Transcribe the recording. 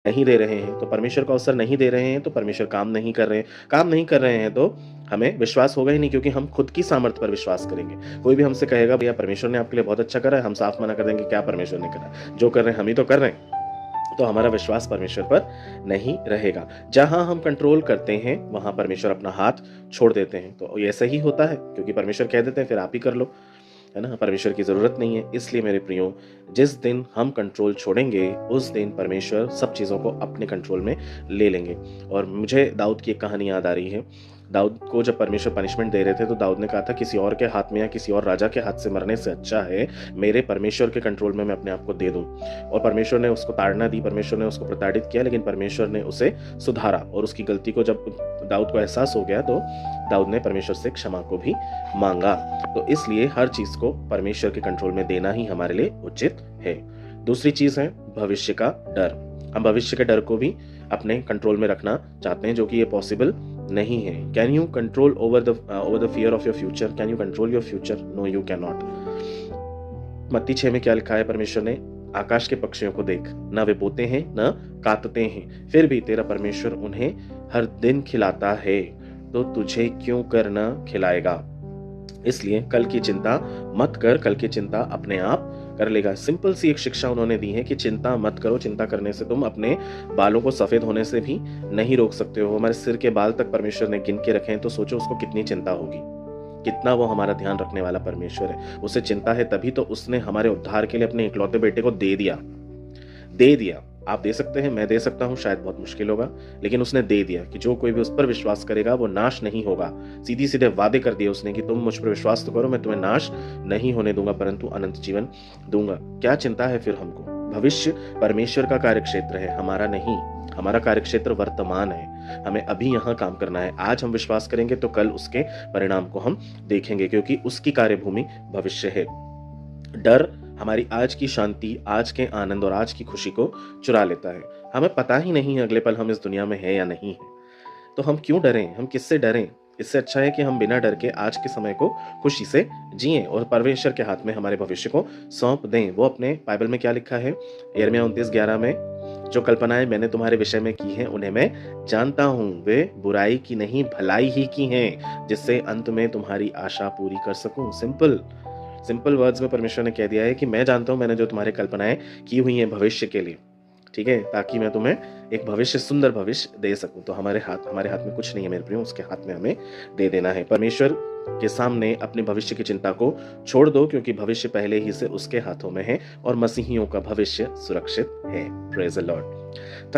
नहीं दे रहे हैं, तो परमेश्वर को अवसर नहीं दे रहे हैं, तो परमेश्वर काम नहीं कर रहे हैं। काम नहीं कर रहे हैं तो हमें विश्वास होगा ही नहीं, क्योंकि हम खुद की सामर्थ्य पर विश्वास करेंगे। कोई भी हमसे कहेगा भैया परमेश्वर ने आपके लिए बहुत अच्छा करा है, हम साफ मना कर देंगे क्या परमेश्वर ने करा, जो कर रहे हैं हम ही तो कर रहे हैं। तो हमारा विश्वास परमेश्वर पर नहीं रहेगा। जहां हम कंट्रोल करते हैं वहां परमेश्वर अपना हाथ छोड़ देते हैं। तो ऐसा ही होता है, क्योंकि परमेश्वर कह देते हैं फिर आप ही कर लो, है ना। परमेश्वर की जरूरत नहीं है। इसलिए मेरे प्रियो, जिस दिन हम कंट्रोल छोड़ेंगे उस दिन परमेश्वर सब चीजों को अपने कंट्रोल में ले लेंगे। और मुझे दाऊद की एक कहानी याद आ रही है। दाऊद को जब परमेश्वर पनिशमेंट दे रहे थे तो दाऊद ने कहा था किसी और के हाथ में या किसी और राजा के हाथ से मरने से अच्छा है मेरे परमेश्वर के कंट्रोल में मैं अपने आप को दे दूं। और परमेश्वर ने उसको ताड़ना दी, परमेश्वर ने उसको प्रताड़ित किया, लेकिन परमेश्वर ने उसे सुधारा। और उसकी गलती को जब दाऊद को एहसास हो गया तो दाऊद ने परमेश्वर से क्षमा को भी मांगा। तो इसलिए हर चीज को परमेश्वर के कंट्रोल में देना ही हमारे लिए उचित है। दूसरी चीज है भविष्य का डर। हम भविष्य के डर को भी अपने कंट्रोल में रखना चाहते हैं, जो कि ये पॉसिबल नहीं है। Can you control over the fear of your future? Can you control your future? No, you can not. मत्ती 6 में क्या लिखा है परमेश्वर ने? आकाश के पक्षियों को देख, न वे बोते हैं न काटते हैं, फिर भी तेरा परमेश्वर उन्हें हर दिन खिलाता है, तो तुझे क्यों कर न खिलाएगा? इसलिए कल की चिंता मत कर, कल की चिंता अपने आप कर लेगा। सिंपल सी एक शिक्षा उन्होंने दी है कि चिंता मत करो। चिंता करने से तुम अपने बालों को सफेद होने से भी नहीं रोक सकते हो। हमारे सिर के बाल तक परमेश्वर ने गिन के रखे हैं, तो सोचो उसको कितनी चिंता होगी, कितना वो हमारा ध्यान रखने वाला परमेश्वर है। उसे चिंता है तभी तो उसने हमारे उद्धार के लिए अपने इकलौते बेटे को दे दिया। आप दे सकते हैं, मैं दे सकता हूं, शायद बहुत मुश्किल होगा, लेकिन उसने दे दिया कि जो कोई भी उस पर विश्वास करेगा वो नाश नहीं होगा। सीधी सीधे वादे कर दिए उसने कि तुम मुझ पर विश्वास तो करो, मैं तुम्हें नाश नहीं होने दूंगा परंतु अनंत जीवन दूंगा। क्या चिंता है फिर हमको? भविष्य परमेश्वर का कार्यक्षेत्र है, हमारा नहीं। हमारा कार्यक्षेत्र वर्तमान है, हमें अभी यहाँ काम करना है। आज हम विश्वास करेंगे तो कल उसके परिणाम को हम देखेंगे, क्योंकि उसकी कार्यभूमि भविष्य है। डर हमारी आज की शांति, आज के आनंद और आज की खुशी को चुरा लेता है। हमें पता ही नहीं है अगले पल हम इस दुनिया में है या नहीं है, तो हम क्यों डरें? हम किससे डरें? इससे अच्छा है कि हम बिना डर के आज के समय को खुशी से जिएं और परमेश्वर के हाथ में हमारे भविष्य को सौंप दें। वो अपने बाइबल में क्या लिखा है? यिर्मयाह 29:11 में, जो कल्पनाएं मैंने तुम्हारे विषय में की हैं उन्हें मैं जानता हूं, वे बुराई की नहीं भलाई ही की हैं, जिससे अंत में तुम्हारी आशा पूरी कर सकूं। सिंपल वर्ड्स में परमेश्वर ने कह दिया है कि मैं जानता हूं मैंने जो तुम्हारी कल्पनाएं की हुई हैं भविष्य के लिए, ठीक है, ताकि मैं तुम्हें एक भविष्य, सुंदर भविष्य दे सकूं। तो हमारे हाथ में कुछ नहीं है मेरे प्रियो, उसके हाथ में हमें दे देना है। परमेश्वर के सामने अपने भविष्य की चिंता को छोड़ दो, क्योंकि भविष्य पहले ही से उसके हाथों में है और मसीहियों का भविष्य सुरक्षित है। Praise the Lord.